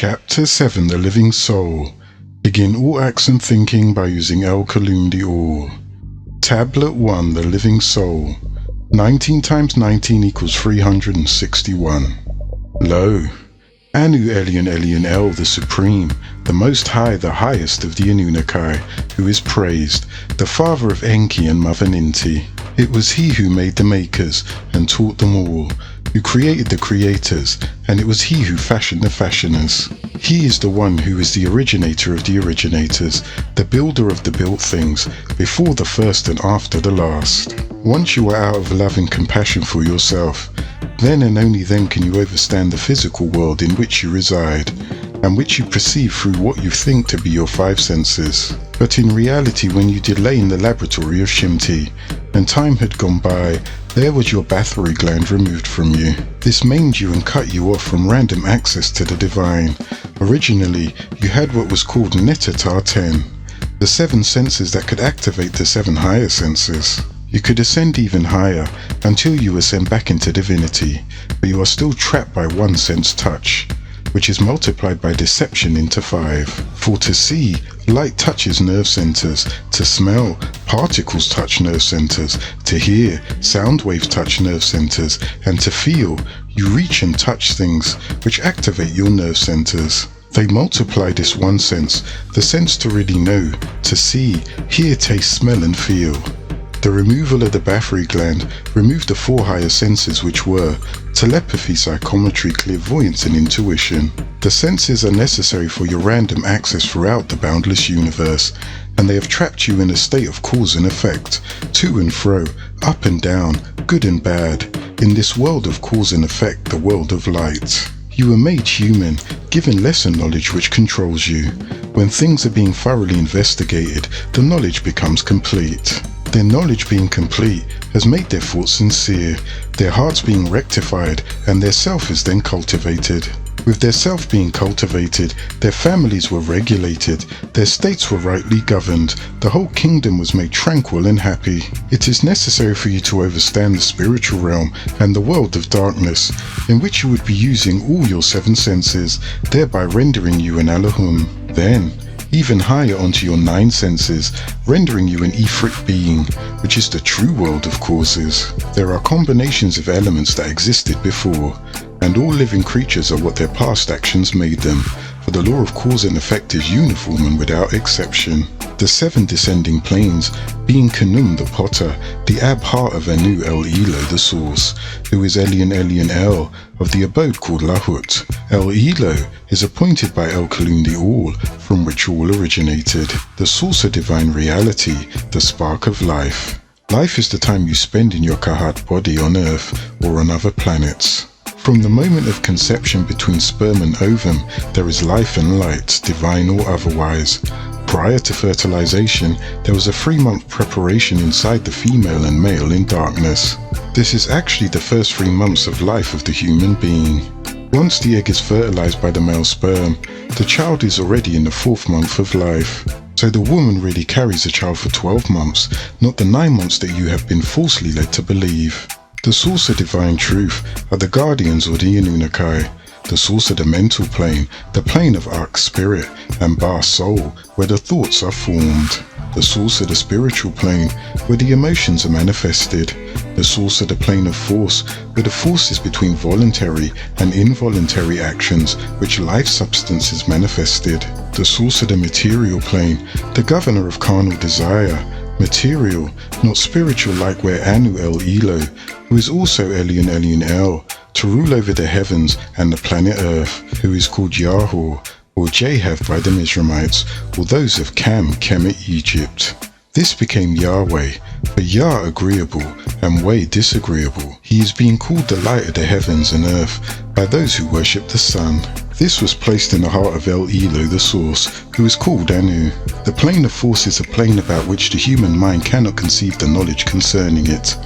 Chapter 7 The Living Soul. Begin all acts and thinking by using Al-Haadi. Tablet 1 The Living Soul. 19 times 19 equals 361. Lo, Anu Elyon Elyon El, the Supreme, the Most High, the highest of the Anunnaki, who is praised, the father of Enki and mother Ninti. It was he who made the makers and taught them all, who created the creators, and it was he who fashioned the fashioners. He is the one who is the originator of the originators, the builder of the built things, before the first and after the last. Once you are out of love and compassion for yourself, then and only then can you overstand the physical world in which you reside, and which you perceive through what you think to be your five senses. But in reality, when you did lay in the laboratory of Shimti, and time had gone by, there was your bathory gland removed from you. This maimed you and cut you off from random access to the divine. Originally, you had what was called Netatar 10, the seven senses that could activate the seven higher senses. You could ascend even higher until you ascend back into divinity, but you are still trapped by one sense touch, which is multiplied by deception into 5. For to see, light touches nerve centers. To smell, particles touch nerve centers. To hear, sound waves touch nerve centers. And to feel, you reach and touch things, which activate your nerve centers. They multiply this one sense, the sense to really know, to see, hear, taste, smell and feel. The removal of the bathory gland removed the 4 higher senses, which were telepathy, psychometry, clairvoyance and intuition. The senses are necessary for your random access throughout the boundless universe, and they have trapped you in a state of cause and effect, to and fro, up and down, good and bad, in this world of cause and effect, the world of light. You were made human, given lesser knowledge which controls you. When things are being thoroughly investigated, the knowledge becomes complete. Their knowledge being complete has made their thoughts sincere, their hearts being rectified, and their self is then cultivated. With their self being cultivated, their families were regulated, their states were rightly governed, the whole kingdom was made tranquil and happy. It is necessary for you to overstand the spiritual realm and the world of darkness, in which you would be using all your 7 senses, thereby rendering you an Elohim. Then, even higher onto your 9 senses, rendering you an etheric being, which is the true world of causes. There are combinations of elements that existed before, and all living creatures are what their past actions made them, for the law of cause and effect is uniform and without exception. The 7 descending planes, being Khnum the potter, the Ab-Heart of Anu El-Elo the source, who is Elyon Elyon El, of the abode called Lahut. El-Elo is appointed by El-Kalun the All, from which all originated, the source of divine reality, the spark of life. Life is the time you spend in your Kahat body on Earth or on other planets. From the moment of conception between sperm and ovum, there is life and light, divine or otherwise. Prior to fertilization, there was a 3-month preparation inside the female and male in darkness. This is actually the first 3 months of life of the human being. Once the egg is fertilized by the male sperm, the child is already in the 4th month of life. So the woman really carries the child for 12 months, not the 9 months that you have been falsely led to believe. The source of divine truth are the guardians or the Anunnaki, the source of the mental plane, the plane of Ark spirit, and Ba soul, where the thoughts are formed. The source of the spiritual plane, where the emotions are manifested. The source of the plane of force, where the force is between voluntary and involuntary actions, which life substance is manifested. The source of the material plane, the governor of carnal desire, material, not spiritual, like where Anu El-Elo, who is also Elyon Elyon El, to rule over the heavens and the planet Earth, who is called Yahweh, or Jehav by the Mizraimites, or those of Cam, Kemet, Egypt. This became Yahweh, for Yah agreeable, and Weh disagreeable. He is being called the light of the heavens and earth by those who worship the sun. This was placed in the heart of El-Elo the source, who is called Anu. The plane of force is a plane about which the human mind cannot conceive the knowledge concerning it.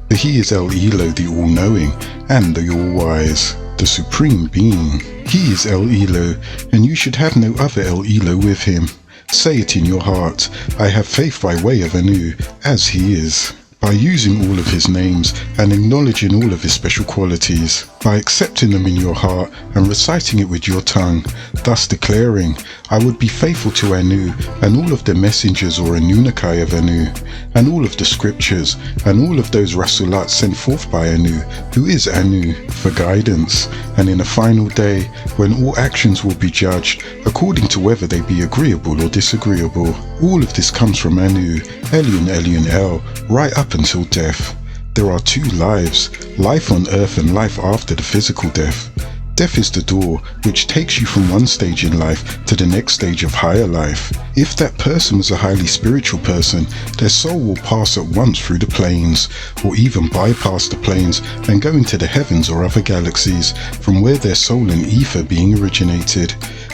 For he is El-Elo the all-knowing and the all-wise, the supreme being. He is El-Elo, and you should have no other El-Elo with him. Say it in your heart, I have faith by way of Anu, as he is. By using all of his names and acknowledging all of his special qualities, by accepting them in your heart and reciting it with your tongue, thus declaring, I would be faithful to Anu and all of the messengers or Anunnaki of Anu, and all of the scriptures, and all of those Rasulats sent forth by Anu, who is Anu, for guidance, and in a final day, when all actions will be judged, according to whether they be agreeable or disagreeable. All of this comes from Anu, Elyon, Elyon El, right up until death. There are two lives, life on earth and life after the physical death. Death is the door which takes you from one stage in life to the next stage of higher life. If that person was a highly spiritual person, their soul will pass at once through the planes, or even bypass the planes and go into the heavens or other galaxies, from where their soul and ether being originated.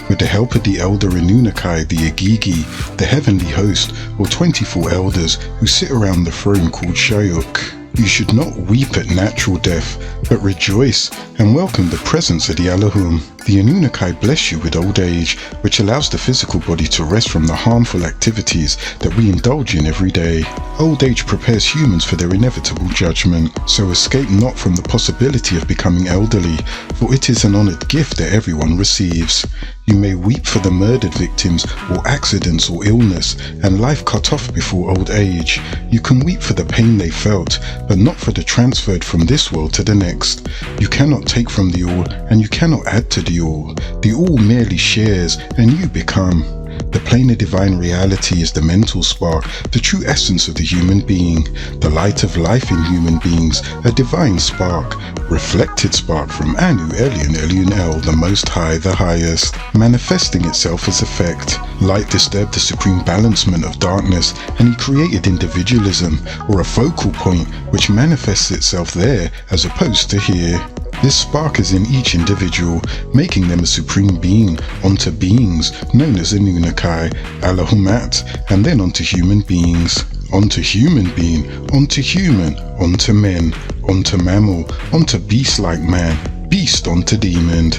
With the help of the elder Anunnaki, the Agigi, the heavenly host, or 24 elders who sit around the throne called Shayuk. You should not weep at natural death, but rejoice and welcome the presence of the Allahum. The Anunnaki bless you with old age, which allows the physical body to rest from the harmful activities that we indulge in every day. Old age prepares humans for their inevitable judgment, so escape not from the possibility of becoming elderly, for it is an honored gift that everyone receives. You may weep for the murdered victims or accidents or illness and life cut off before old age. You can weep for the pain they felt, but not for the transferred from this world to the next. You cannot take from the all and you cannot add to the all. The all merely shares and you become. The plane of divine reality is the mental spark, the true essence of the human being, the light of life in human beings, a divine spark, reflected spark from Anu, Elyon, Elyon El, the Most High, the Highest, manifesting itself as effect. Light disturbed the supreme balancement of darkness, and he created individualism, or a focal point which manifests itself there as opposed to here. This spark is in each individual, making them a supreme being onto beings known as Anunnaki, Allahumat, and then onto human beings. Onto human being, onto human, onto men, onto mammal, onto beast-like man, beast onto demon.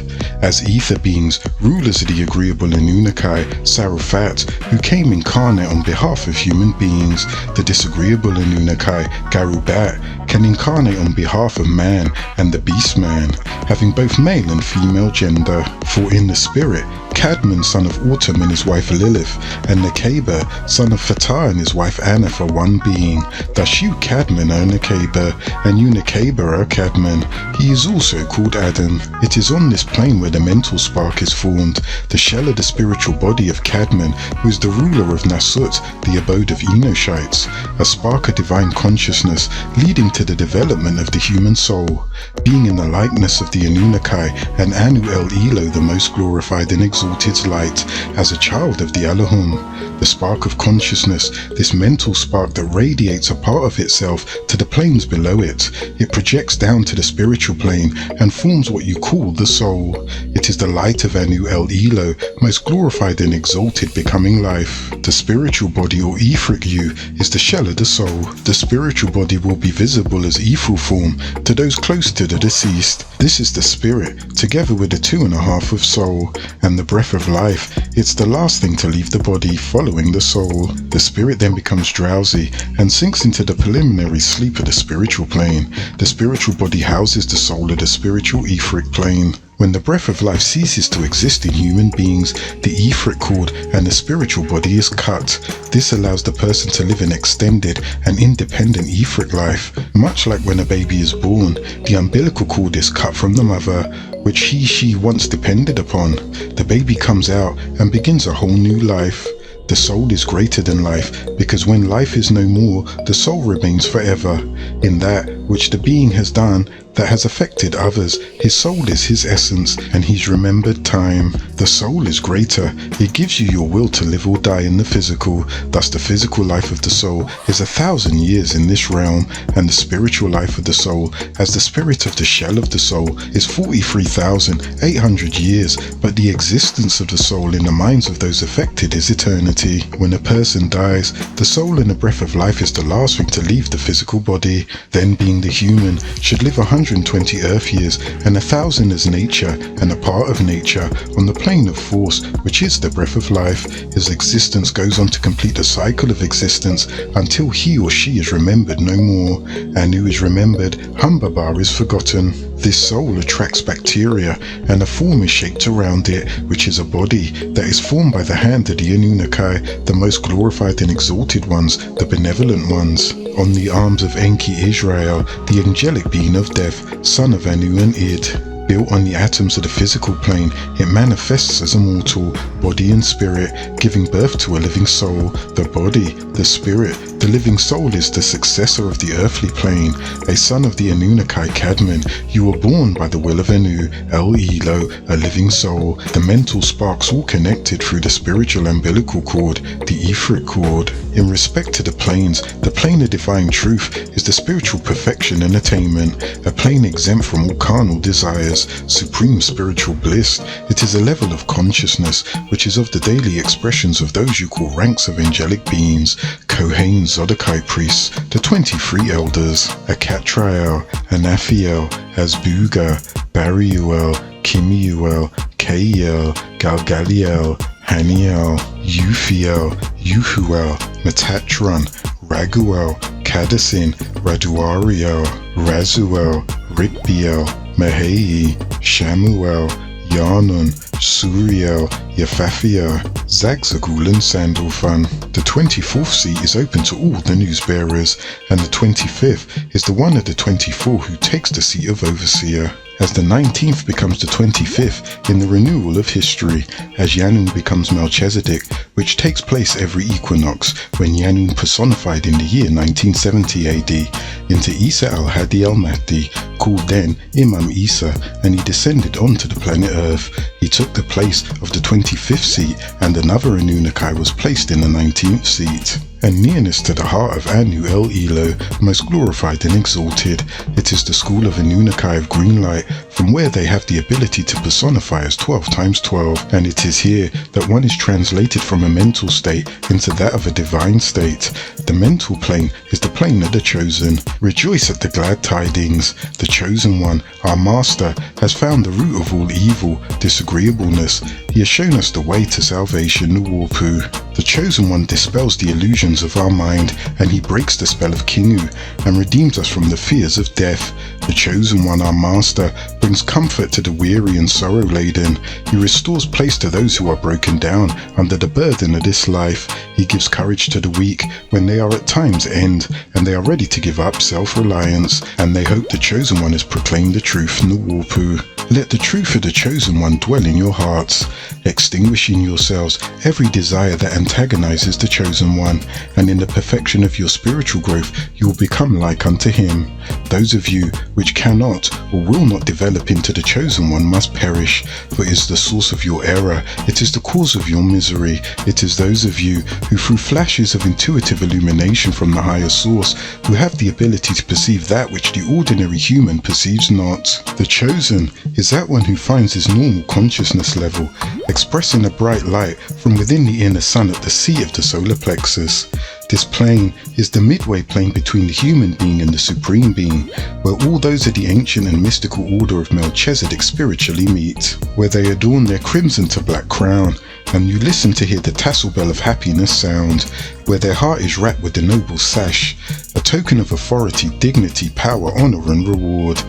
As ether beings, rulers of the agreeable Anunnaki, Sarufat, who came incarnate on behalf of human beings, the disagreeable Anunnaki, Garubat, can incarnate on behalf of man and the beast man, having both male and female gender. For in the spirit, Cadman, son of Autumn, and his wife Lilith, and Nekeba, son of Fatah, and his wife Anna, are one being. Thus you Cadman are Nekeba, and you Nekeba are Cadman. He is also called Adam. It is on this plane where the mental spark is formed, the shell of the spiritual body of Cadman, who is the ruler of Nasut, the abode of Enoshites, a spark of divine consciousness leading to the development of the human soul, being in the likeness of the Anunnaki and Anu El Elo, the most glorified and exalted light, as a child of the Allahum. The spark of consciousness, this mental spark that radiates a part of itself to the planes below it. It projects down to the spiritual plane and forms what you call the soul. It is the light of Anu El Elo, most glorified and exalted becoming life. The spiritual body or etheric you is the shell of the soul. The spiritual body will be visible as ethereal form to those close to the deceased. This is the spirit, together with the 2.5 of soul, and the breath of life. It's the last thing to leave the body, following the soul. The spirit then becomes drowsy and sinks into the preliminary sleep of the spiritual plane. The spiritual body houses the soul of the spiritual etheric plane. When the breath of life ceases to exist in human beings, the etheric cord and the spiritual body is cut. This allows the person to live an extended and independent etheric life. Much like when a baby is born, the umbilical cord is cut from the mother, which she once depended upon. The baby comes out and begins a whole new life. The soul is greater than life, because when life is no more, the soul remains forever. In that which the being has done that has affected others, his soul is his essence, and he's remembered time. The soul is greater. It gives you your will to live or die in the physical. Thus the physical life of the soul is 1,000 years in this realm, and the spiritual life of the soul, as the spirit of the shell of the soul, is 43,800 years, but the existence of the soul in the minds of those affected is eternity. When a person dies, the soul and the breath of life is the last thing to leave the physical body. Then being being the human, should live 120 Earth years and 1,000 as nature and a part of nature on the plane of force, which is the breath of life. His existence goes on to complete a cycle of existence until he or she is remembered no more. Anu is remembered, Humbaba is forgotten. This soul attracts bacteria, and a form is shaped around it, which is a body that is formed by the hand of the Anunnaki, the most glorified and exalted ones, the benevolent ones. On the arms of Enki Israel, the angelic being of death, son of Anu and Id. Built on the atoms of the physical plane, it manifests as a mortal, body and spirit, giving birth to a living soul. The body, the spirit, the living soul is the successor of the earthly plane, a son of the Anunnaki Cadman. You were born by the will of Anu, El-Elo, a living soul. The mental sparks all connected through the spiritual umbilical cord, the etheric cord. In respect to the planes, the plane of divine truth is the spiritual perfection and attainment, a plane exempt from all carnal desires, supreme spiritual bliss. It is a level of consciousness which is of the daily expressions of those you call ranks of angelic beings, Kohen Zodokai priests, the 23 elders, Akatriel, Anaphiel, Asbuga, Bariuel, Kimiuel, Kaiel, Galgaliel, Haniel, Euphiel, Uhuel, Metatron, Raguel, Cadasin, Raduariel, Razuel, Rigbiel, Mahei, Shamuel, Yaa-Nun, Suriel, Yafafia, Zagzagul and Sandalfan. The 24th seat is open to all the news-bearers, and the 25th is the one of the 24 who takes the seat of overseer, as the 19th becomes the 25th in the renewal of history, as Yaa-Nun becomes Melchizedek, which takes place every equinox, when Yaa-Nun personified in the year 1970 AD into Isa Al-Haadi Al-Mahdi, called then Imam Isa, and he descended onto the planet Earth. He took the place of the 25th seat, and another Anunnaki was placed in the 19th seat. And nearness to the heart of Anu El-Elo, most glorified and exalted. It is the school of Anunnaki of green light, from where they have the ability to personify as 12 times 12, and it is here that one is translated from a mental state into that of a divine state. The mental plane is the plane of the chosen. Rejoice at the glad tidings. The chosen one, our master, has found the root of all evil, disagreeableness. He has shown us the way to salvation, Nuwaupu. The chosen one dispels the illusions of our mind, and he breaks the spell of Kingu and redeems us from the fears of death. The chosen one, our master, brings comfort to the weary and sorrow-laden. He restores place to those who are broken down under the burden of this life. He gives courage to the weak when they are at times end, and they are ready to give up self-reliance, and they hope the chosen one has proclaimed the truth, Nuwaupu. Let the truth of the chosen one dwell in your hearts, extinguishing yourselves every desire that antagonizes the chosen one, and in the perfection of your spiritual growth you will become like unto him. Those of you which cannot or will not develop into the chosen one must perish, for it is the source of your error, it is the cause of your misery. It is those of you who through flashes of intuitive illumination from the higher source, who have the ability to perceive that which the ordinary human perceives not. The chosen is that one who finds his normal consciousness level, expressing a bright light from within the inner sun at the seat of the solar plexus. This plane is the midway plane between the human being and the supreme being, where all those of the ancient and mystical order of Melchizedek spiritually meet, where they adorn their crimson to black crown, and you listen to hear the tassel bell of happiness sound, where their heart is wrapped with the noble sash, a token of authority, dignity, power, honor and reward,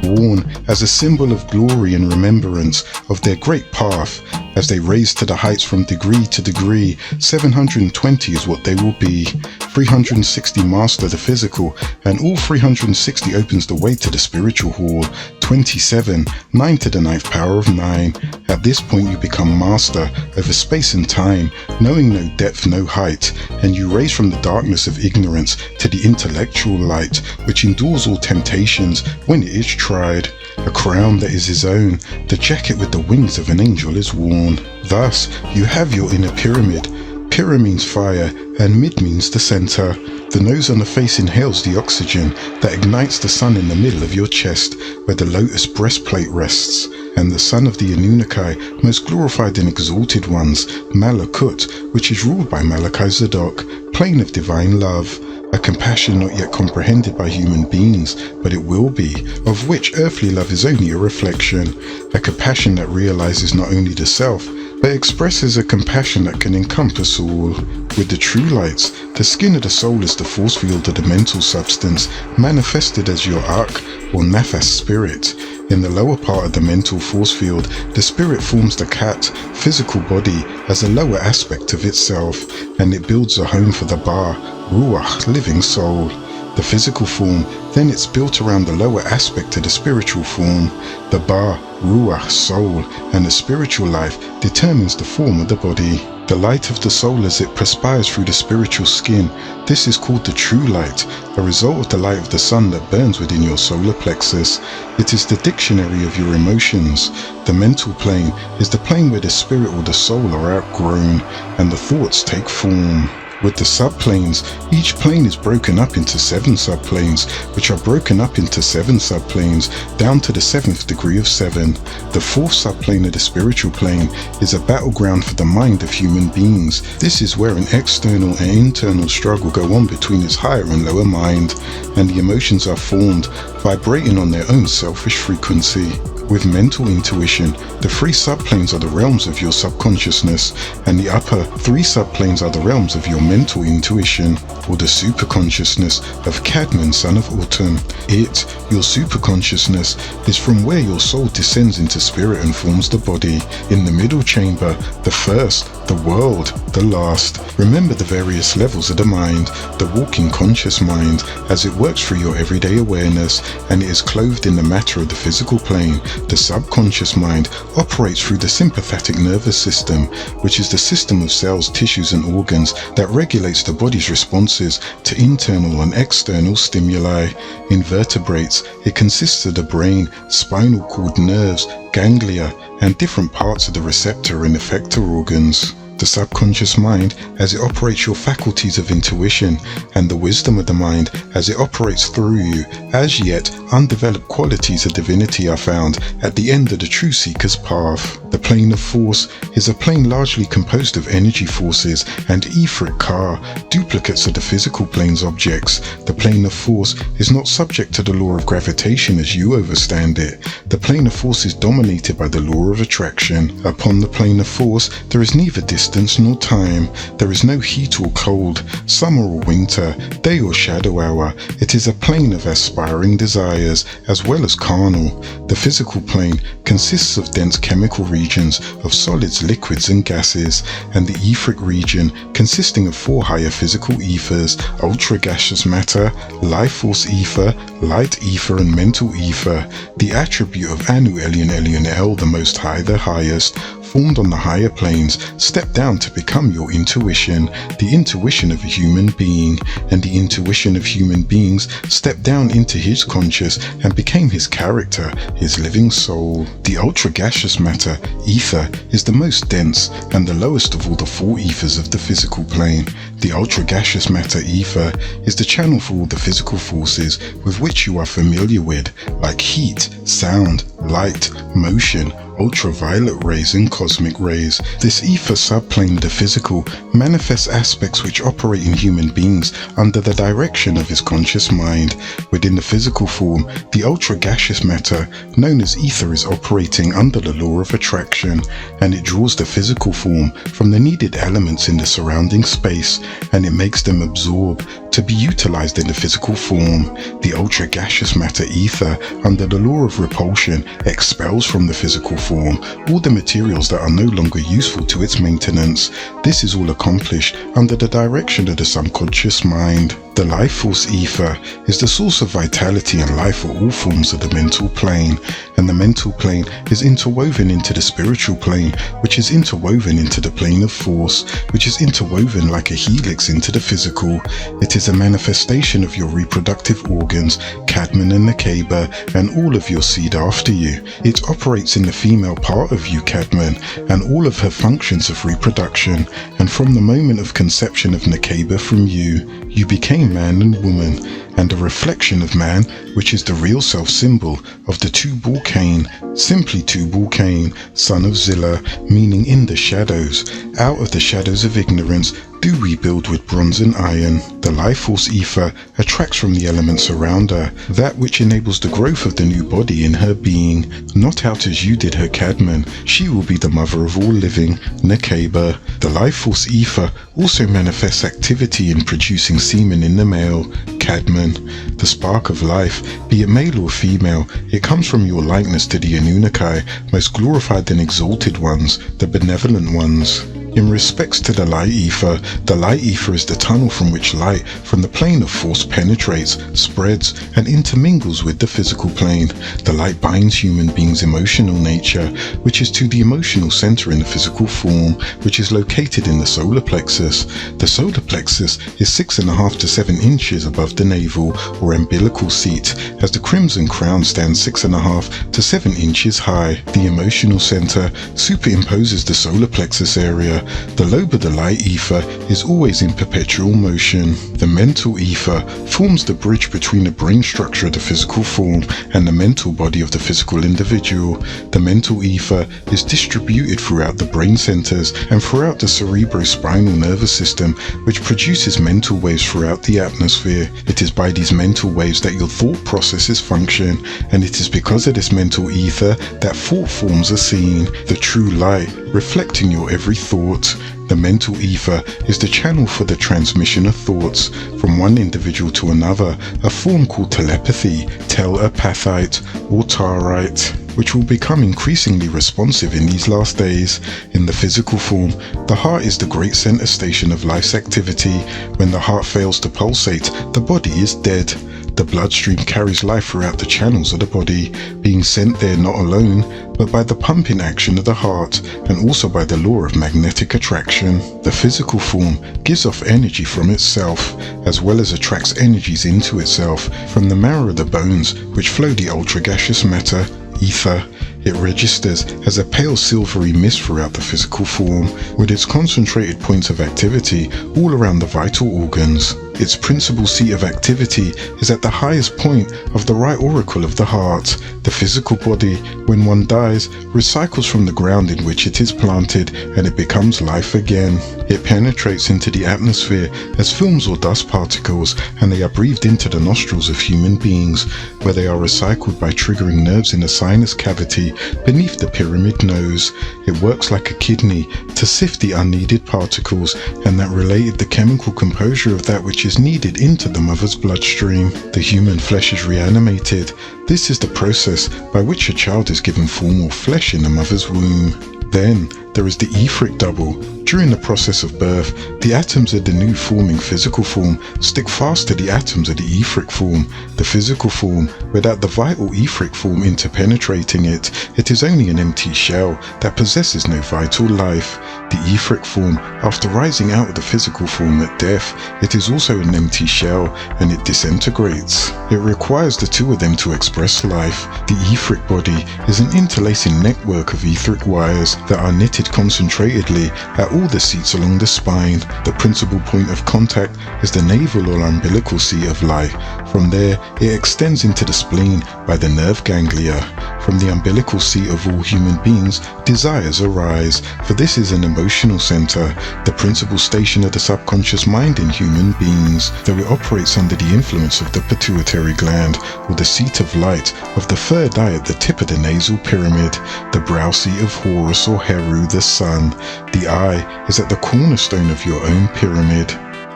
worn as a symbol of glory and remembrance of their great path. As they raise to the heights from degree to degree, 720 is what they will be. 360 master the physical, and all 360 opens the way to the spiritual hall. 27, 9 to the 9th power of 9. At this point you become master over space and time, knowing no depth, no height, and you raise from the darkness of ignorance to the intellectual light, which endures all temptations when it is tried. A crown that is his own, the jacket with the wings of an angel is worn. Thus, you have your inner pyramid. Pira means fire, and mid means the center. The nose on the face inhales the oxygen that ignites the sun in the middle of your chest, where the lotus breastplate rests. And the son of the Anunnaki, most glorified and exalted ones, Malakut, which is ruled by Malachi Zadok, plane of divine love. a compassion not yet comprehended by human beings, but it will be, of which earthly love is only a reflection, a compassion that realizes not only the self, but expresses a compassion that can encompass all. With the true lights, the skin of the soul is the force field of the mental substance, manifested as your Ak or Nafas spirit. In the lower part of the mental force field, the spirit forms the Kat, physical body, as a lower aspect of itself, and it builds a home for the Ba, Ruach, living soul. The physical form, then it's built around the lower aspect of the spiritual form. The Ba, Ruach, soul, and the spiritual life determines the form of the body. The light of the soul as it perspires through the spiritual skin, this is called the true light, a result of the light of the sun that burns within your solar plexus. It is the dictionary of your emotions. The mental plane is the plane where the spirit or the soul are outgrown, and the thoughts take form. With the subplanes, each plane is broken up into 7 subplanes, which are broken up into 7 subplanes, down to the 7th degree of 7. The 4th subplane of the spiritual plane is a battleground for the mind of human beings. This is where an external and internal struggle go on between its higher and lower mind, and the emotions are formed, vibrating on their own selfish frequency. With mental intuition, the 3 subplanes are the realms of your subconsciousness, and the upper 3 subplanes are the realms of your mental intuition, or the superconsciousness of Cadman, son of Autumn. It, your superconsciousness, is from where your soul descends into spirit and forms the body. In the middle chamber, the first, the world, the last. Remember the various levels of the mind, the walking conscious mind, as it works through your everyday awareness, and it is clothed in the matter of the physical plane. The subconscious mind operates through the sympathetic nervous system, which is the system of cells, tissues and organs that regulates the body's responses to internal and external stimuli. In vertebrates, it consists of the brain, spinal cord, nerves, ganglia, and different parts of the receptor and effector organs. The subconscious mind as it operates your faculties of intuition, and the wisdom of the mind as it operates through you. As yet undeveloped qualities of divinity are found at the end of the true seeker's path. The plane of force is a plane largely composed of energy forces and etheric ka, duplicates of the physical plane's objects. The plane of force is not subject to the law of gravitation as you overstand it. The plane of force is dominated by the law of attraction. Upon the plane of force, there is neither distance nor time. There is no heat or cold, summer or winter, day or shadow hour. It is a plane of aspiring desires as well as carnal. The physical plane consists of dense chemical regions of solids, liquids and gases, and the etheric region consisting of 4 higher physical ethers: ultra gaseous matter, life force ether, light ether and mental ether. The attribute of Anu, Elyon, Elyon, El, the most high, the highest, formed on the higher planes, step down to become your intuition, the intuition of a human being, and the intuition of human beings stepped down into his conscious and became his character, his living soul. The ultra gaseous matter, ether, is the most dense and the lowest of all the 4 ethers of the physical plane. The ultra gaseous matter ether is the channel for all the physical forces with which you are familiar with, like heat, sound, light, motion, ultraviolet rays and cosmic rays. This ether subplane of the physical manifests aspects which operate in human beings under the direction of his conscious mind. Within the physical form, the ultra gaseous matter, known as ether, is operating under the law of attraction, and it draws the physical form from the needed elements in the surrounding space, and it makes them absorb to be utilized in the physical form. The ultra gaseous matter ether, under the law of repulsion, expels from the physical form all the materials that are no longer useful to its maintenance. This is all accomplished under the direction of the subconscious mind. The life force ether is the source of vitality and life for all forms of the mental plane, and the mental plane is interwoven into the spiritual plane, which is interwoven into the plane of force, which is interwoven like a helix into the physical. It is a manifestation of your reproductive organs, Cadman and Nakeba, and all of your seed after you. It operates in the female part of you, Cadman, and all of her functions of reproduction, and from the moment of conception of Nakeba from you, you became man and woman, and a reflection of man, which is the real self symbol of the Tubal Cain, simply Tubal Cain, son of Zillah, meaning in the shadows. Out of the shadows of ignorance, do we build with bronze and iron. The life force ether attracts from the elements around her, that which enables the growth of the new body in her being, not out as you did her Cadman. She will be the mother of all living, Nakeba. The life force ether also manifests activity in producing semen in the male, Cadman. The spark of life, be it male or female, it comes from your likeness to the Anunnaki, most glorified and exalted ones, the benevolent ones. In respects to the light ether is the tunnel from which light from the plane of force penetrates, spreads, and intermingles with the physical plane. The light binds human beings' emotional nature, which is to the emotional center in the physical form, which is located in the solar plexus. The solar plexus is 6.5 to 7 inches above the navel or umbilical seat, as the crimson crown stands 6.5 to 7 inches high. The emotional center superimposes the solar plexus area. The lobe of the light ether is always in perpetual motion. The mental ether forms the bridge between the brain structure of the physical form and the mental body of the physical individual. The mental ether is distributed throughout the brain centers and throughout the cerebrospinal nervous system, which produces mental waves throughout the atmosphere. It is by these mental waves that your thought processes function, and it is because of this mental ether that thought forms are seen, the true light reflecting your every thought. The mental ether is the channel for the transmission of thoughts from one individual to another, a form called telepathy, telepathite, or tarite, which will become increasingly responsive in these last days. In the physical form, the heart is the great center station of life's activity. When the heart fails to pulsate, the body is dead. The bloodstream carries life throughout the channels of the body, being sent there not alone, but by the pumping action of the heart, and also by the law of magnetic attraction. The physical form gives off energy from itself, as well as attracts energies into itself from the marrow of the bones, which flow the ultra-gaseous matter, ether. It registers as a pale silvery mist throughout the physical form, with its concentrated points of activity all around the vital organs. Its principal seat of activity is at the highest point of the right auricle of the heart. The physical body, when one dies, recycles from the ground in which it is planted, and it becomes life again. It penetrates into the atmosphere as films or dust particles, and they are breathed into the nostrils of human beings, where they are recycled by triggering nerves in the sinus cavity beneath the pyramid nose. It works like a kidney to sift the unneeded particles, and that related the chemical composure of that which is needed into the mother's bloodstream. The human flesh is reanimated. This is the process by which a child is given form or flesh in the mother's womb. Then there is the etheric double. During the process of birth, the atoms of the new forming physical form stick fast to the atoms of the etheric form. The physical form, without the vital etheric form interpenetrating it, it is only an empty shell that possesses no vital life. The etheric form, after rising out of the physical form at death, it is also an empty shell, and it disintegrates. It requires the two of them to express life. The etheric body is an interlacing network of etheric wires that are knitted concentratedly at all the seats along the spine. The principal point of contact is the navel or umbilical seat of light. From there, it extends into the spleen by the nerve ganglia. From the umbilical seat of all human beings, desires arise, for this is an emotional center, the principal station of the subconscious mind in human beings, though it operates under the influence of the pituitary gland, or the seat of light of the third eye at the tip of the nasal pyramid, the brow seat of Horus or Heru, the sun. The eye is at the cornerstone of your own pyramid.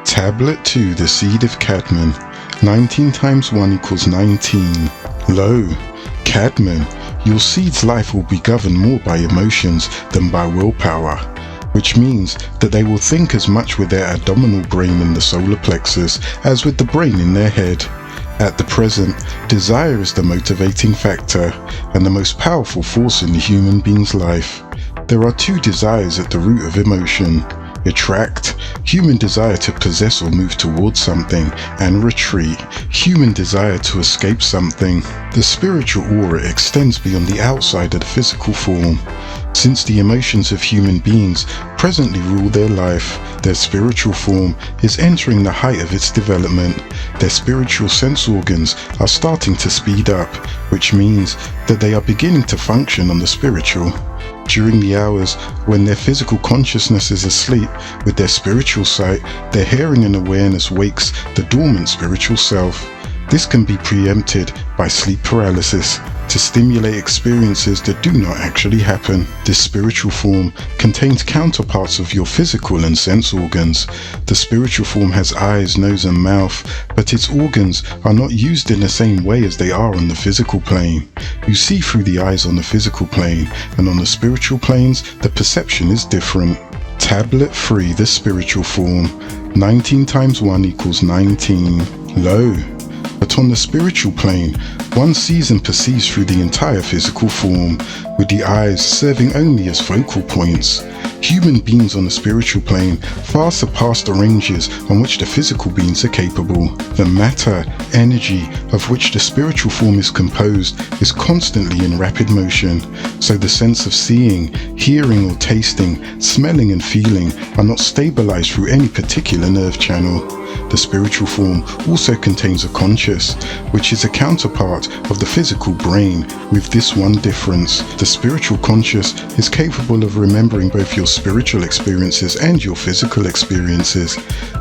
Tablet 2, the seed of Cadman. 19 times 1 equals 19. Lo, Cadman, your seed's life will be governed more by emotions than by willpower, which means that they will think as much with their abdominal brain in the solar plexus as with the brain in their head. At the present, desire is the motivating factor and the most powerful force in the human being's life. There are two desires at the root of emotion: attract, human desire to possess or move towards something, and retreat, human desire to escape something. The spiritual aura extends beyond the outside of the physical form. Since the emotions of human beings presently rule their life, their spiritual form is entering the height of its development. Their spiritual sense organs are starting to speed up, which means that they are beginning to function on the spiritual. During the hours when their physical consciousness is asleep, with their spiritual sight, their hearing and awareness wakes the dormant spiritual self. This can be preempted by sleep paralysis to stimulate experiences that do not actually happen. This spiritual form contains counterparts of your physical and sense organs. The spiritual form has eyes, nose and mouth, but its organs are not used in the same way as they are on the physical plane. You see through the eyes on the physical plane, and on the spiritual planes, the perception is different. Tablet 3, the spiritual form. 19 times 1 equals 19. Low. But on the spiritual plane, one sees and perceives through the entire physical form, with the eyes serving only as focal points. Human beings on the spiritual plane far surpass the ranges on which the physical beings are capable. The matter, energy, of which the spiritual form is composed is constantly in rapid motion, so the sense of seeing, hearing or tasting, smelling and feeling are not stabilized through any particular nerve channel. The spiritual form also contains a conscious, which is a counterpart of the physical brain, with this one difference. The spiritual conscious is capable of remembering both your spiritual experiences and your physical experiences.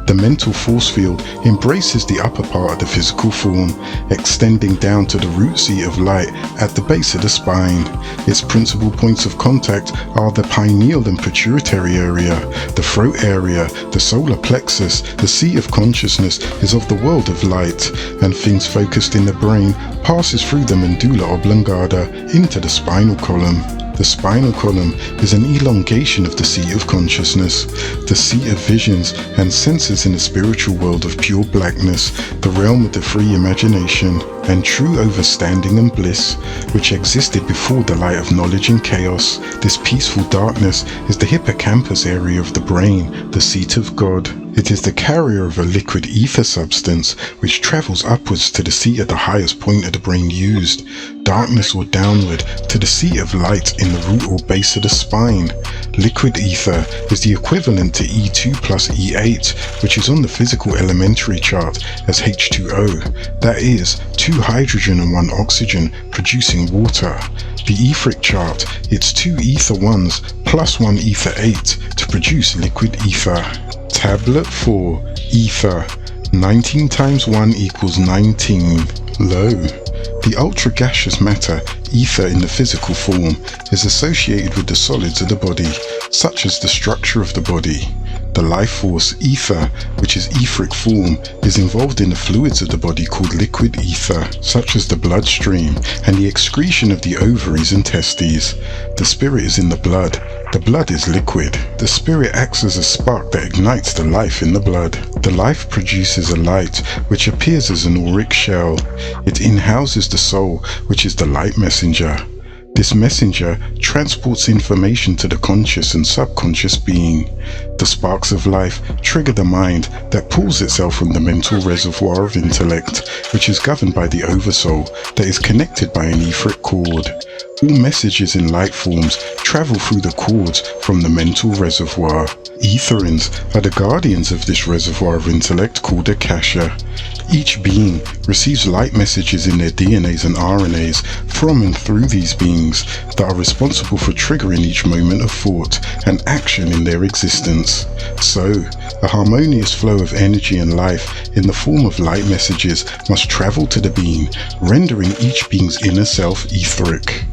The mental force field embraces the upper part of the physical form, extending down to the root seat of light at the base of the spine. Its principal points of contact are the pineal and pituitary area, the throat area, the solar plexus. The seat of consciousness is of the world of light, and things focused in the brain passes through the medulla oblongata into the spinal column. The spinal column is an elongation of the seat of consciousness, the seat of visions and senses in the spiritual world of pure blackness, the realm of the free imagination, and true overstanding and bliss, which existed before the light of knowledge and chaos. This peaceful darkness is the hippocampus area of the brain, the seat of God. It is the carrier of a liquid ether substance which travels upwards to the seat at the highest point of the brain used, darkness or downward to the seat of light in the root or base of the spine. Liquid ether is the equivalent to E2 plus E8, which is on the physical elementary chart as H2O, that is, 2 hydrogen and 1 oxygen producing water. The etheric chart, it's 2 ether 1s plus 1 ether 8 to produce liquid ether. Tablet 4, ether. 19 times 1 equals 19. Low. The ultra-gaseous matter, ether in the physical form, is associated with the solids of the body, such as the structure of the body. The life force, ether, which is etheric form, is involved in the fluids of the body called liquid ether, such as the bloodstream and the excretion of the ovaries and testes. The spirit is in the blood. The blood is liquid. The spirit acts as a spark that ignites the life in the blood. The life produces a light which appears as an auric shell. It inhouses the soul, which is the light messenger. This messenger transports information to the conscious and subconscious being. The sparks of life trigger the mind that pulls itself from the mental reservoir of intellect, which is governed by the oversoul that is connected by an etheric cord. All messages in light forms travel through the cords from the mental reservoir. Etherins are the guardians of this reservoir of intellect called Akasha. Each being receives light messages in their DNAs and RNAs from and through these beings that are responsible for triggering each moment of thought and action in their existence. So, a harmonious flow of energy and life in the form of light messages must travel to the being, rendering each being's inner self etheric.